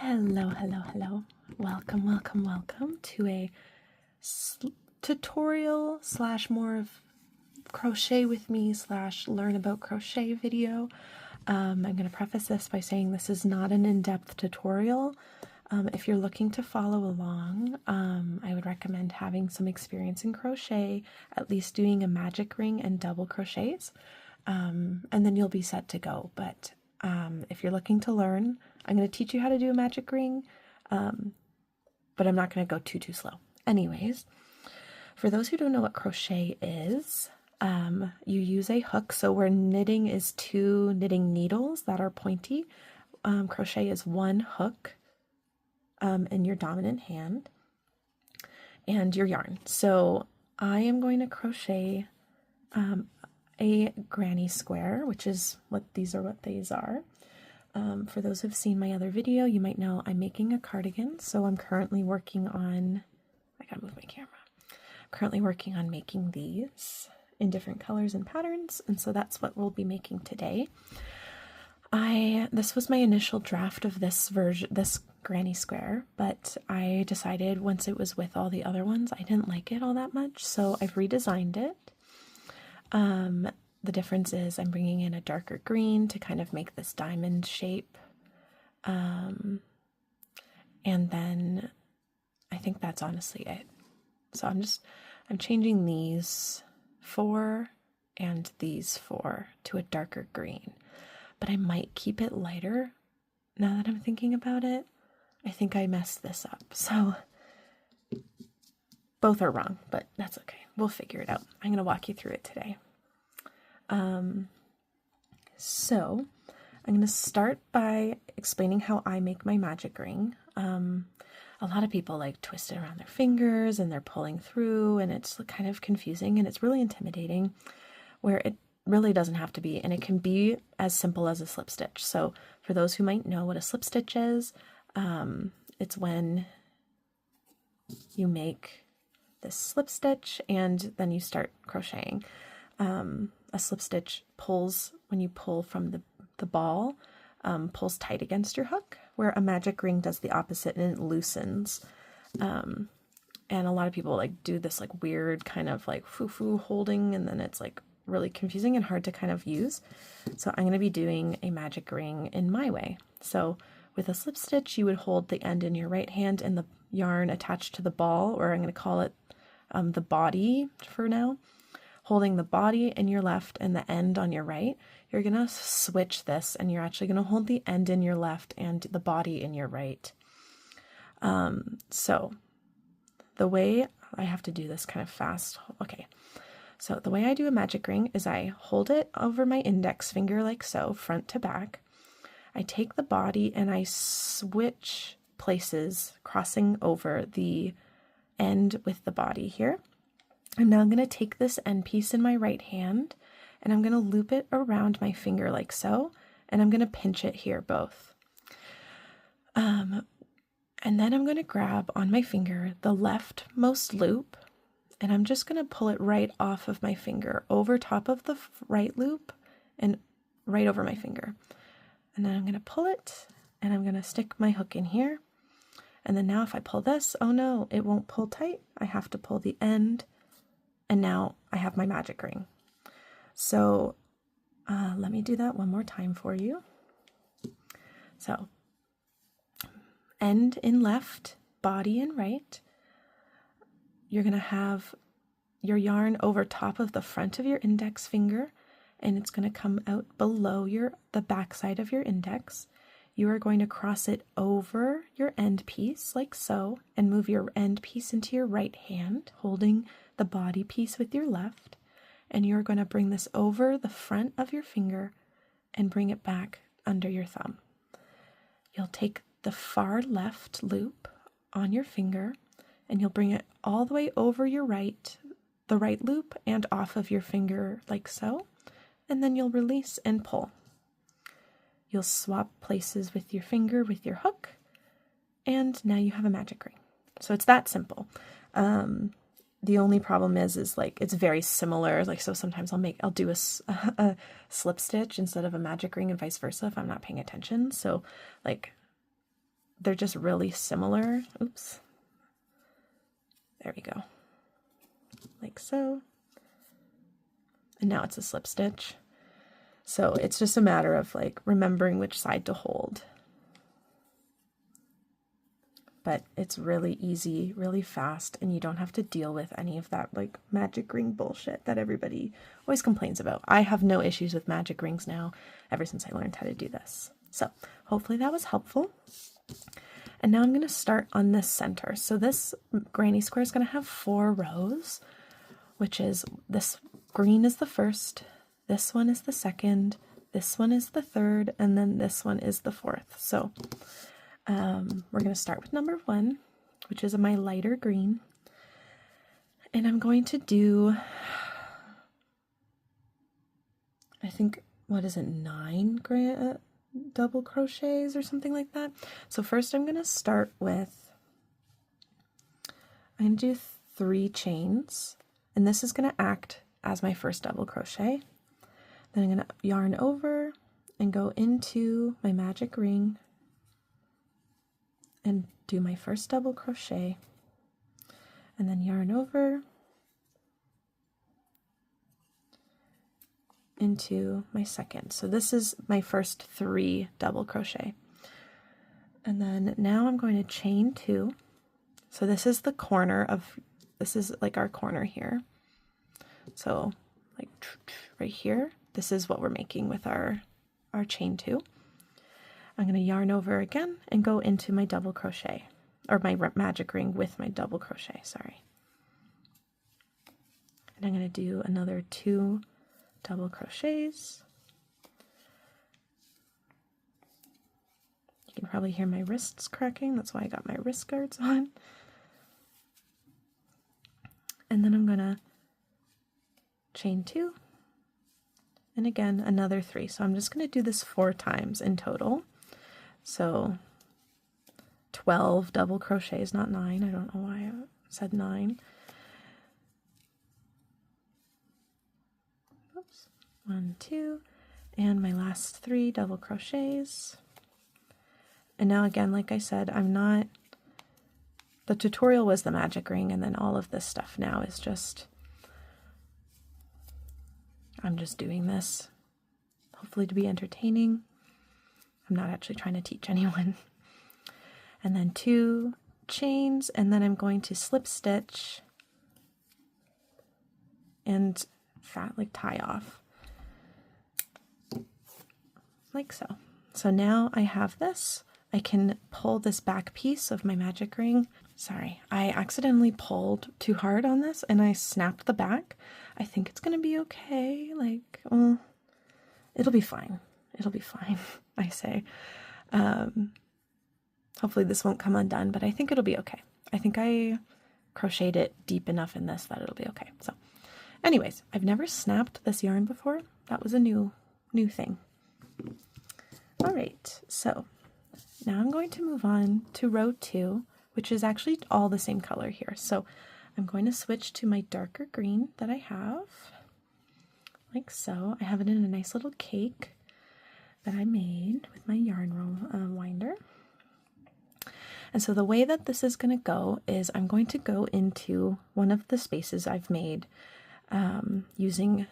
Hello, hello, hello. Welcome, welcome, welcome to a tutorial slash more of crochet with me slash learn about crochet video. I'm going to preface this by saying this is not an in-depth tutorial. If you're looking to follow along, I would recommend having some experience in crochet, at least doing a magic ring and double crochets, and then you'll be set to go. But if you're looking to learn, I'm going to teach you how to do a magic ring, but I'm not going to go too slow. Anyways, for those who don't know what crochet is, you use a hook. So where knitting is 2 knitting needles that are pointy, crochet is 1 hook in your dominant hand and your yarn. So I am going to crochet a granny square, which is what these are. For those who've seen my other video, you might know I'm making a cardigan. So I'm currently working on, I gotta move my camera. I'm currently working on making these in different colors and patterns. And so that's what we'll be making today. This was my initial draft of this granny square, but I decided once it was with all the other ones, I didn't like it all that much. So I've redesigned it. The difference is I'm bringing in a darker green to kind of make this diamond shape. And then I think that's honestly it. So I'm changing these 4 and these 4 to a darker green, but I might keep it lighter now that I'm thinking about it. I think I messed this up. So both are wrong, but that's okay. We'll figure it out. I'm going to walk you through it today. So I'm going to start by explaining how I make my magic ring. A lot of people like twist it around their fingers and they're pulling through, and it's kind of confusing and it's really intimidating, where it really doesn't have to be, and it can be as simple as a slip stitch. So for those who might know what a slip stitch is, it's when you make this slip stitch and then you start crocheting. A slip stitch pulls, when you pull from the ball, pulls tight against your hook, where a magic ring does the opposite and it loosens. And a lot of people like do this like weird kind of like foo-foo holding, and then it's like really confusing and hard to kind of use. So I'm going to be doing a magic ring in my way. So with a slip stitch, you would hold the end in your right hand and the yarn attached to the ball, or I'm going to call it the body for now. Holding the body in your left and the end on your right, you're going to switch this, and you're actually going to hold the end in your left and the body in your right. So the way I have to do this kind of fast. Okay. So the way I do a magic ring is I hold it over my index finger like so, front to back. I take the body and I switch places, crossing over the end with the body here. I'm now going to take this end piece in my right hand and I'm going to loop it around my finger like so, and I'm going to pinch it here both. And then I'm going to grab on my finger the leftmost loop, and I'm just going to pull it right off of my finger, over top of the right loop and right over my finger. And then I'm going to pull it and I'm going to stick my hook in here. And then now if I pull this, oh no, it won't pull tight. I have to pull the end. And now I have my magic ring. So let me do that one more time for you. So end in left, body in right. You're going to have your yarn over top of the front of your index finger, and it's going to come out below the back side of your index. You are going to cross it over your end piece like so, and move your end piece into your right hand, holding the body piece with your left, and you're going to bring this over the front of your finger and bring it back under your thumb. You'll take the far left loop on your finger and you'll bring it all the way over the right loop and off of your finger like so, and then you'll release and pull. You'll swap places with your finger with your hook, and now you have a magic ring. So it's that simple. The only problem is like it's very similar. Like, so sometimes I'll do a slip stitch instead of a magic ring and vice versa if I'm not paying attention. So like they're just really similar. Oops. There we go. Like so. And now it's a slip stitch. So it's just a matter of like remembering which side to hold. But it's really easy, really fast, and you don't have to deal with any of that like magic ring bullshit that everybody always complains about. I have no issues with magic rings now, ever since I learned how to do this. So hopefully that was helpful. And now I'm going to start on this center. So this granny square is going to have 4 rows, which is this green is the first, this one is the second, this one is the third, and then this one is the fourth. So we're going to start with number 1, which is my lighter green. And I'm going to do, I think, what is it, 9 double crochets or something like that. So first I'm going to start with, I'm going to do 3 chains, and this is going to act as my first double crochet. Then I'm going to yarn over and go into my magic ring and do my first double crochet, and then yarn over into my second. So this is my first 3 double crochet. And then now I'm going to chain 2. So this is the corner of, this is like our corner here. So like right here, this is what we're making with our chain 2. I'm going to yarn over again and go into my double crochet, or my magic ring with my double crochet, sorry. And I'm going to do another 2 double crochets. You can probably hear my wrists cracking, that's why I got my wrist guards on. And then I'm going to chain 2, and again another 3. So I'm just going to do this 4 times in total. So 12 double crochets, not 9. I don't know why I said 9. Oops. 1, 2, and my last 3 double crochets. And now again, like I said, the tutorial was the magic ring, and then all of this stuff now is just, I'm just doing this, hopefully to be entertaining. I'm not actually trying to teach anyone. And then 2 chains, and then I'm going to slip stitch and like tie off. Like so. So now I have this. I can pull this back piece of my magic ring. Sorry, I accidentally pulled too hard on this and I snapped the back. I think it's gonna be okay. Like, well, it'll be fine. It'll be fine, I say. Hopefully this won't come undone, but I think it'll be okay. I think I crocheted it deep enough in this that it'll be okay. So anyways, I've never snapped this yarn before. That was a new thing. All right, so now I'm going to move on to row 2, which is actually all the same color here. So I'm going to switch to my darker green that I have, like so. I have it in a nice little cake that I made with my yarn roll winder. And so the way that this is going to go is I'm going to go into one of the spaces I've made using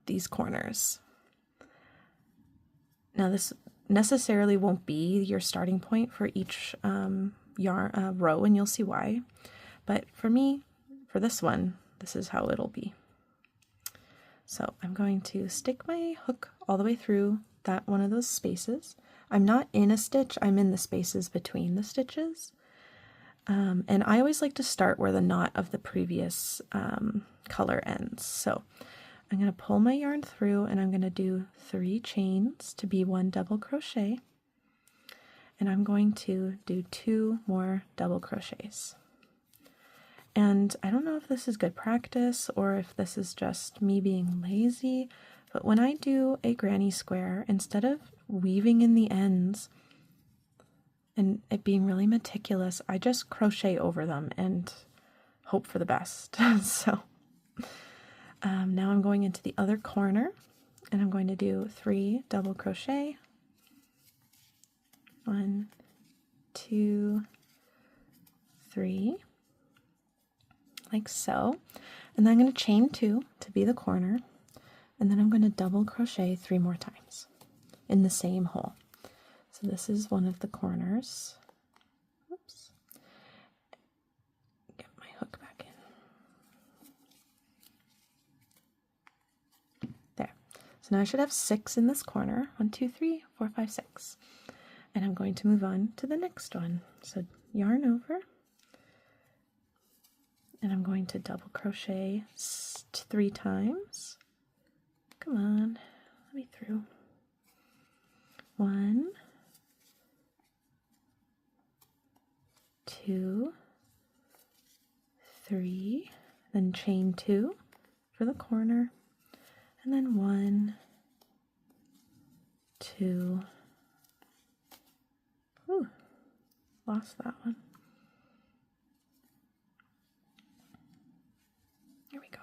these corners. Now this necessarily won't be your starting point for each row, and you'll see why. But for me, for this one, this is how it'll be. So I'm going to stick my hook all the way through that one of those spaces. I'm not in a stitch, I'm in the spaces between the stitches. And I always like to start where the knot of the previous color ends. So I'm going to pull my yarn through and I'm going to do 3 chains to be 1 double crochet. And I'm going to do 2 more double crochets. And I don't know if this is good practice or if this is just me being lazy, but when I do a granny square, instead of weaving in the ends and it being really meticulous, I just crochet over them and hope for the best. So now I'm going into the other corner and I'm going to do 3 double crochet. 1, 2, 2, 3, like so. And then I'm going to chain 2 to be the corner, and then I'm going to double crochet 3 more times in the same hole. So this is one of the corners. Oops. Get my hook back in. There. So now I should have 6 in this corner. 1, 2, 3, 4, 5, 6. And I'm going to move on to the next one. So yarn over, and I'm going to double crochet 3 times. Come on, let me through. 1, 2, 3, then chain 2 for the corner, and then 1, 2, ooh, lost that one. Here we go.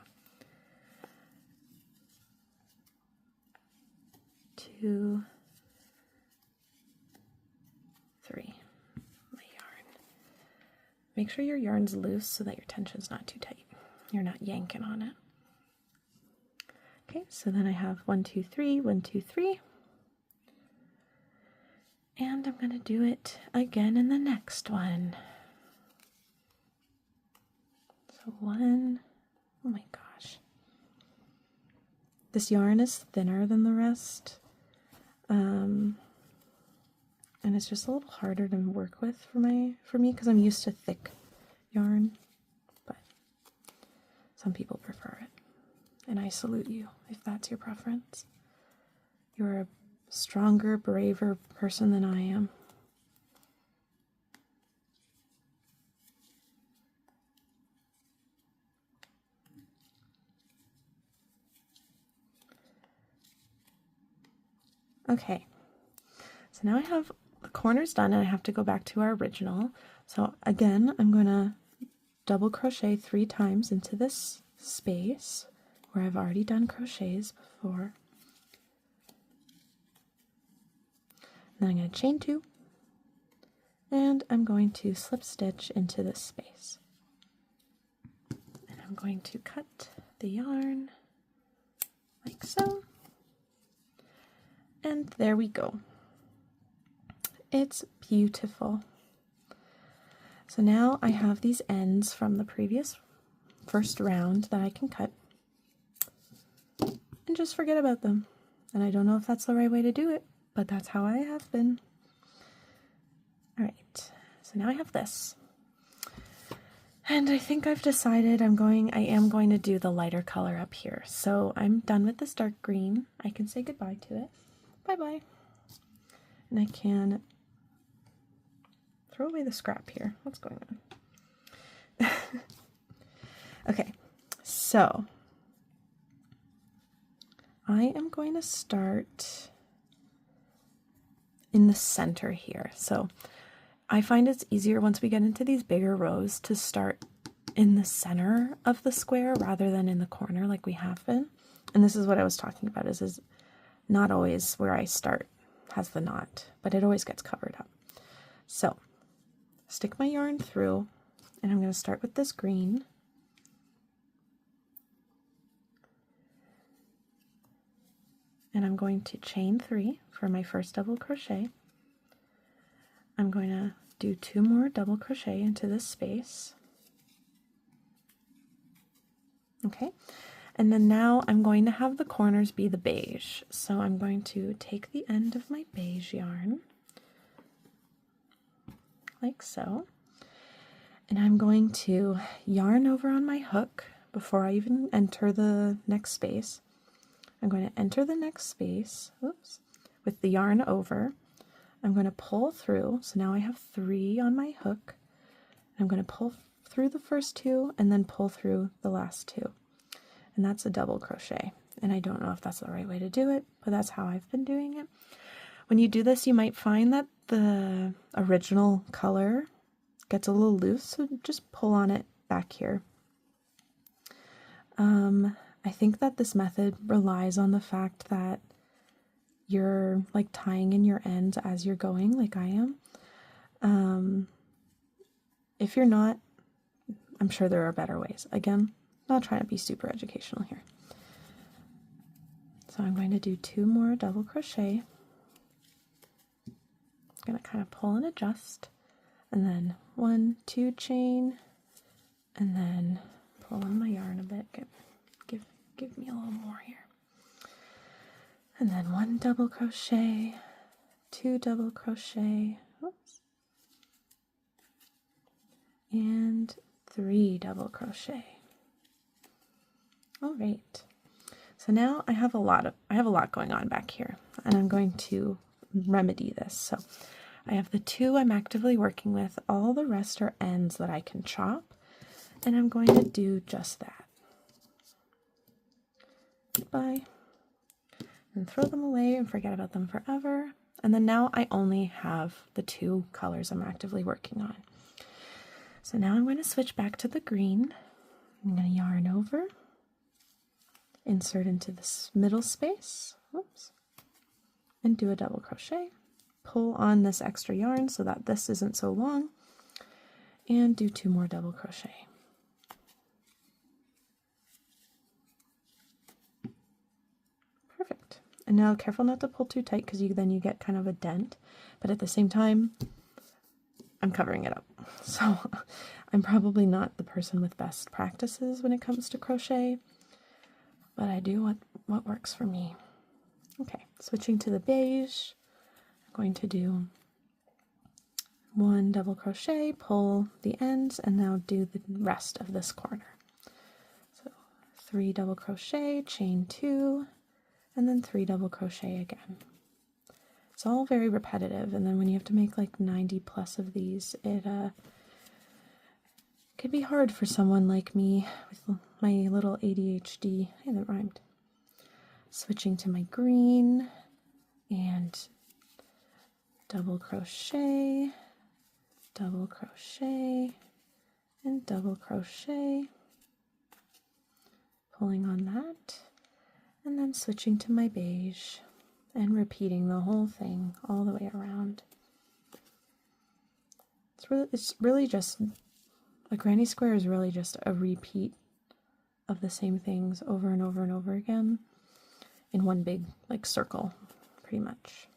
2, 3. My yarn. Make sure your yarn's loose so that your tension's not too tight. You're not yanking on it. Okay, so then I have 1, 2, 3, 1, 2, 3. And I'm going to do it again in the next one. So 1, oh my gosh. This yarn is thinner than the rest. And it's just a little harder to work with for me because I'm used to thick yarn, but some people prefer it. And I salute you if that's your preference. You're a stronger, braver person than I am. Okay, so now I have the corners done and I have to go back to our original. So again, I'm going to double crochet 3 times into this space where I've already done crochets before. Then I'm going to chain 2, and I'm going to slip stitch into this space. And I'm going to cut the yarn like so. And there we go. It's beautiful. So now I have these ends from the first round that I can cut and just forget about them. And I don't know if that's the right way to do it, but that's how I have been. All right, so now I have this. And I think I've decided I am going to do the lighter color up here. So I'm done with this dark green. I can say goodbye to it. Bye-bye. And I can throw away the scrap here. What's going on? Okay, so I am going to start in the center here. So I find it's easier once we get into these bigger rows to start in the center of the square rather than in the corner like we have been. And this is what I was talking about, is not always where I start has the knot, but it always gets covered up. So stick my yarn through, and I'm going to start with this green. And I'm going to chain 3 for my first double crochet. I'm going to do 2 more double crochet into this space. Okay, and then now I'm going to have the corners be the beige. So I'm going to take the end of my beige yarn, like so, and I'm going to yarn over on my hook before I even enter the next space. I'm going to enter the next space, oops, with the yarn over. I'm going to pull through, so now I have 3 on my hook. I'm going to pull through the first 2 and then pull through the last 2. And that's a double crochet. And I don't know if that's the right way to do it, but that's how I've been doing it. When you do this, you might find that the original color gets a little loose, so just pull on it back here. I think that this method relies on the fact that you're like tying in your ends as you're going, like I am. If you're not, I'm sure there are better ways. Again, not trying to be super educational here. So I'm going to do 2 more double crochet. I'm going to kind of pull and adjust, and then 1, 2 chain, and then pull on my yarn a bit. Give me a little more here. And then 1 double crochet, 2 double crochet, oops, and 3 double crochet. All right. So now I have a lot going on back here, and I'm going to remedy this. So I have the 2 I'm actively working with. All the rest are ends that I can chop, and I'm going to do just that. Goodbye. And throw them away and forget about them forever. And then now I only have the 2 colors I'm actively working on. So now I'm going to switch back to the green. I'm going to yarn over, insert into this middle space, whoops, and do a double crochet. Pull on this extra yarn so that this isn't so long, and do 2 more double crochet. Perfect. And now careful not to pull too tight, because then you get kind of a dent, but at the same time I'm covering it up. So I'm probably not the person with best practices when it comes to crochet, but I do what works for me. Okay, switching to the beige, I'm going to do 1 double crochet, pull the ends, and now do the rest of this corner. So 3 double crochet, chain 2, and then 3 double crochet again. It's all very repetitive, and then when you have to make like 90 plus of these, it could be hard for someone like me with my little ADHD. Hey, that rhymed. Switching to my green, and double crochet, and double crochet, pulling on that, and then switching to my beige and repeating the whole thing all the way around. It's really just, a granny square is really just a repeat of the same things over and over and over again in one big like circle, pretty much.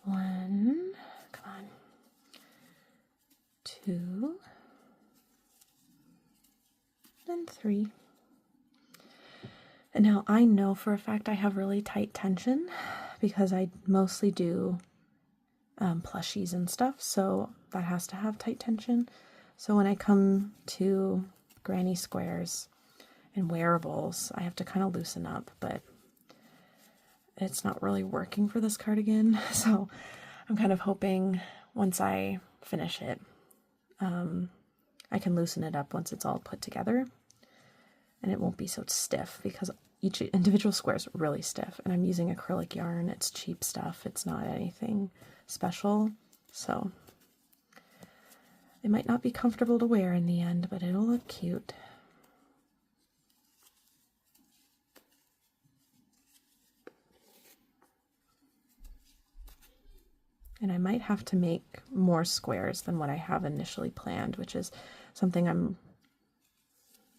One, come on, 2, and 3. And now I know for a fact I have really tight tension because I mostly do plushies and stuff, so that has to have tight tension. So when I come to granny squares and wearables, I have to kind of loosen up, but it's not really working for this cardigan, so I'm kind of hoping once I finish it, I can loosen it up once it's all put together, and it won't be so stiff, because each individual square is really stiff, and I'm using acrylic yarn. It's cheap stuff. It's not anything special, so it might not be comfortable to wear in the end, but it'll look cute. And I might have to make more squares than what I have initially planned, which is something I'm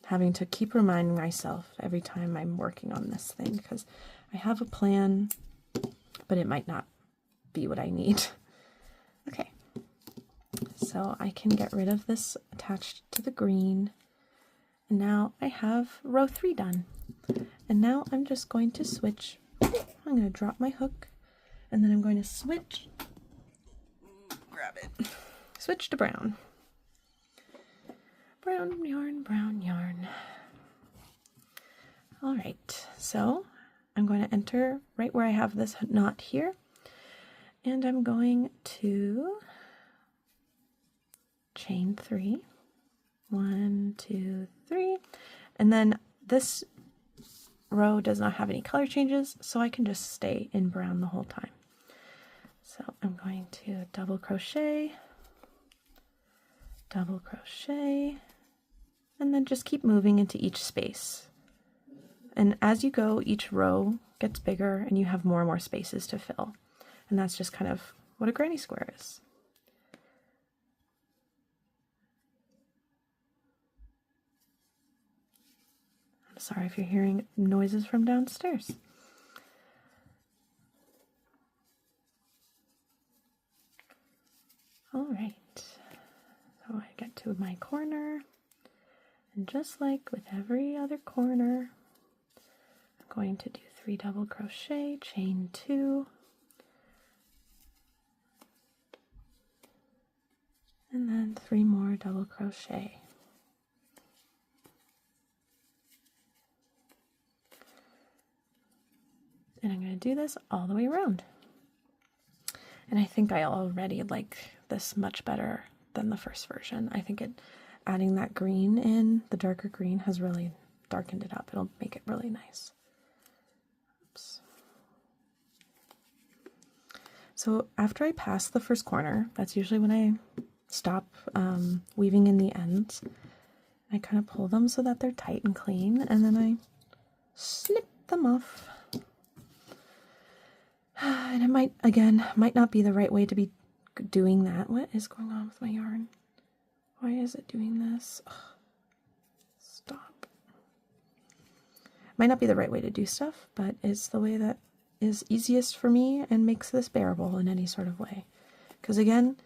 having to keep reminding myself every time I'm working on this thing, because I have a plan, but it might not be what I need. Okay, so I can get rid of this attached to the green, and now I have row 3 done. And now I'm just going to switch. I'm going to drop my hook, and then I'm going to switch. Grab it. Switch to brown. Brown yarn, brown yarn. All right, so I'm going to enter right where I have this knot here, and I'm going to chain 3. 1, 2, 3, and then this row does not have any color changes, so I can just stay in brown the whole time. So I'm going to double crochet, And then just keep moving into each space. And as you go, each row gets bigger and you have more and more spaces to fill. And that's just kind of what a granny square is. I'm sorry if you're hearing noises from downstairs. All right, so I get to my corner, and just like with every other corner, I'm going to do 3 double crochet, chain 2, and then 3 more double crochet. And I'm going to do this all the way around. And I think I already like this much better than the first version. I think adding that green in, the darker green, has really darkened it up. It'll make it really nice. Oops. So after I pass the first corner, that's usually when I stop weaving in the ends. I kind of pull them so that they're tight and clean, and then I snip them off. And it might not be the right way to be doing that. What is going on with my yarn? Why is it doing this? Ugh. Stop. Might not be the right way to do stuff, but it's the way that is easiest for me and makes this bearable in any sort of way. Because again,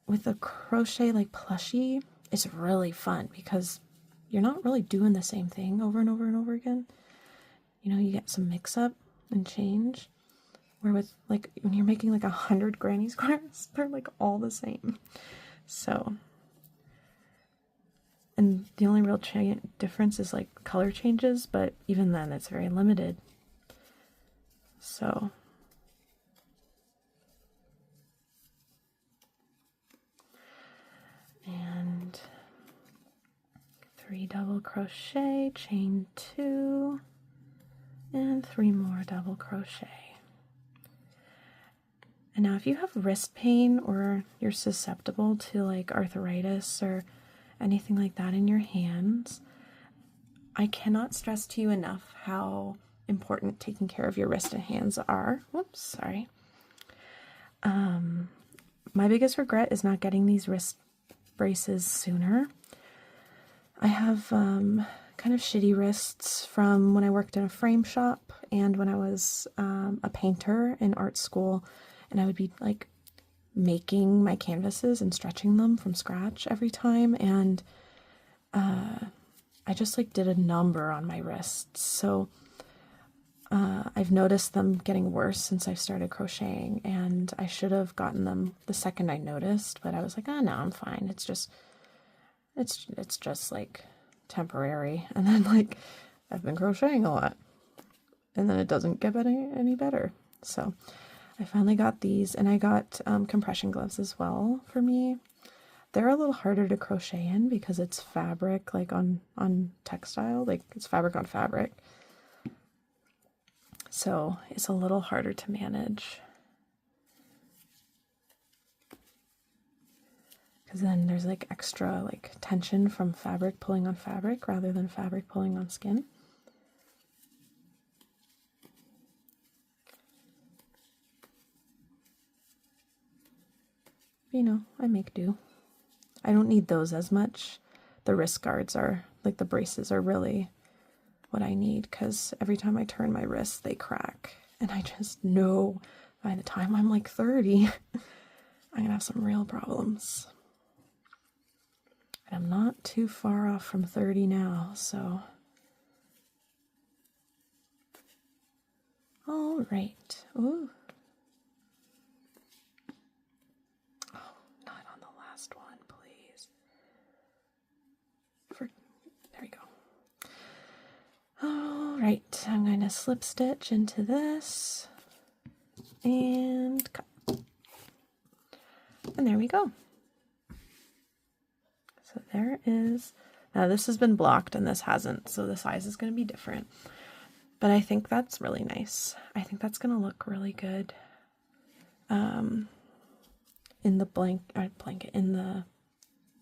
with a crochet like plushie, it's really fun because you're not really doing the same thing over and over and over again. You know, you get some mix up and change. Where with, like, when you're making like 100 granny squares, they're like all the same. So, and the only real difference is like color changes, but even then it's very limited. So, and 3 double crochet, chain 2, and 3 more double crochet. And now if you have wrist pain or you're susceptible to like arthritis or anything like that in your hands, I cannot stress to you enough how important taking care of your wrist and hands are. Whoops, sorry. My biggest regret is not getting these wrist braces sooner. I have kind of shitty wrists from when I worked in a frame shop and when I was a painter in art school. And I would be like making my canvases and stretching them from scratch every time. And I just like did a number on my wrists. So I've noticed them getting worse since I've started crocheting. And I should have gotten them the second I noticed. But I was like, oh, no, I'm fine. It's just like temporary. And then like I've been crocheting a lot. And then it doesn't get any better. So I finally got these, and I got compression gloves as well for me. They're a little harder to crochet in because it's fabric, like on textile, like it's fabric on fabric. So it's a little harder to manage. Because then there's like extra like tension from fabric pulling on fabric rather than fabric pulling on skin. You know, I make do. I don't need those as much. The wrist guards are, like the braces are really what I need because every time I turn my wrists, they crack. And I just know by the time I'm like 30, I'm going to have some real problems. And I'm not too far off from 30 now, so. All right. Ooh. One, please. There we go. All right, I'm going to slip stitch into this and cut. And there we go. So there is, now this has been blocked and this hasn't, so the size is going to be different. But I think that's really nice. I think that's going to look really good. In the blanket, in the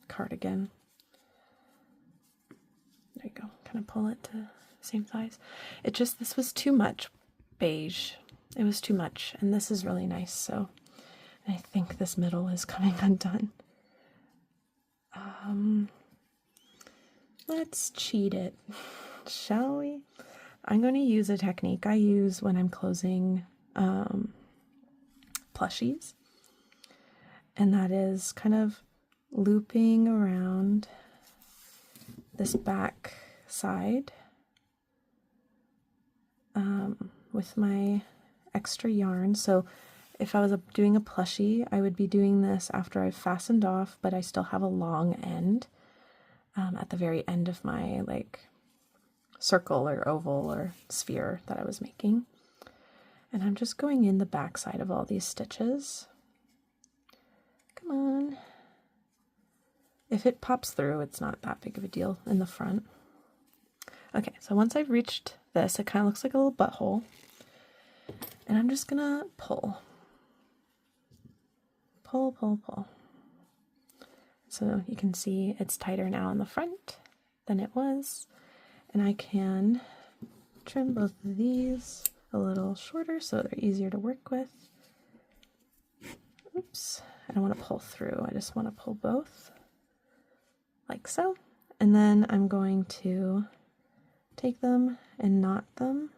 cardigan. kind of pull it to the same size. It just, this was too much beige. It was too much, and this is really nice, so I think this middle is coming undone. Let's cheat it, shall we? I'm going to use a technique I use when I'm closing plushies, and that is kind of looping around this back side with my extra yarn. So if I was doing a plushie, I would be doing this after I've fastened off, but I still have a long end at the very end of my like circle or oval or sphere that I was making. And I'm just going in the back side of all these stitches. Come on. If it pops through, it's not that big of a deal in the front. Okay, so once I've reached this, it kind of looks like a little butthole. And I'm just gonna pull. Pull, pull, pull. So you can see it's tighter now in the front than it was. And I can trim both of these a little shorter so they're easier to work with. Oops, I don't want to pull through, I just want to pull both, like so. And then I'm going to take them and knot them.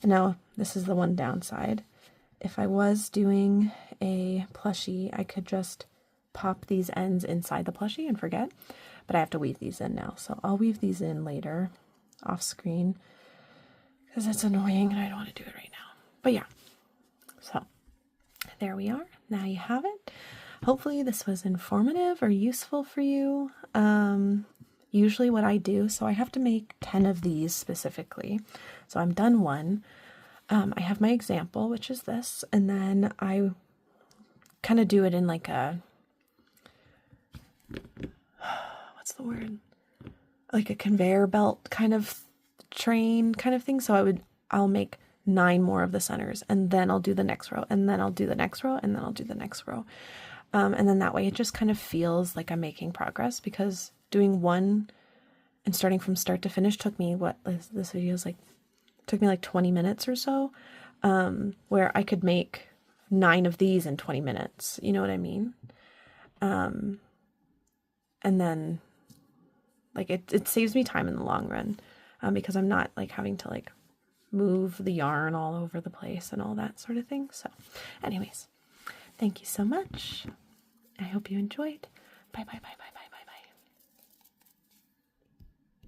And now this is the one downside. If I was doing a plushie, I could just pop these ends inside the plushie and forget, but I have to weave these in now. So I'll weave these in later off screen because it's annoying and I don't want to do it right now. But yeah, so there we are. Now you have it. Hopefully this was informative or useful for you. Usually what I do, so I have to make 10 of these specifically. So I'm done one. I have my example, which is this, and then I kind of do it in like a, what's the word? Like a conveyor belt kind of train kind of thing. So I'll make 9 more of the centers, and then I'll do the next row, and then I'll do the next row, and then I'll do the next row. And then that way it just kind of feels like I'm making progress, because doing one and starting from start to finish took me, this video is like, took me like 20 minutes or so, where I could make 9 of these in 20 minutes. You know what I mean? And then like it saves me time in the long run, because I'm not like having to like move the yarn all over the place and all that sort of thing. So anyways, thank you so much. I hope you enjoyed. Bye, bye, bye, bye, bye.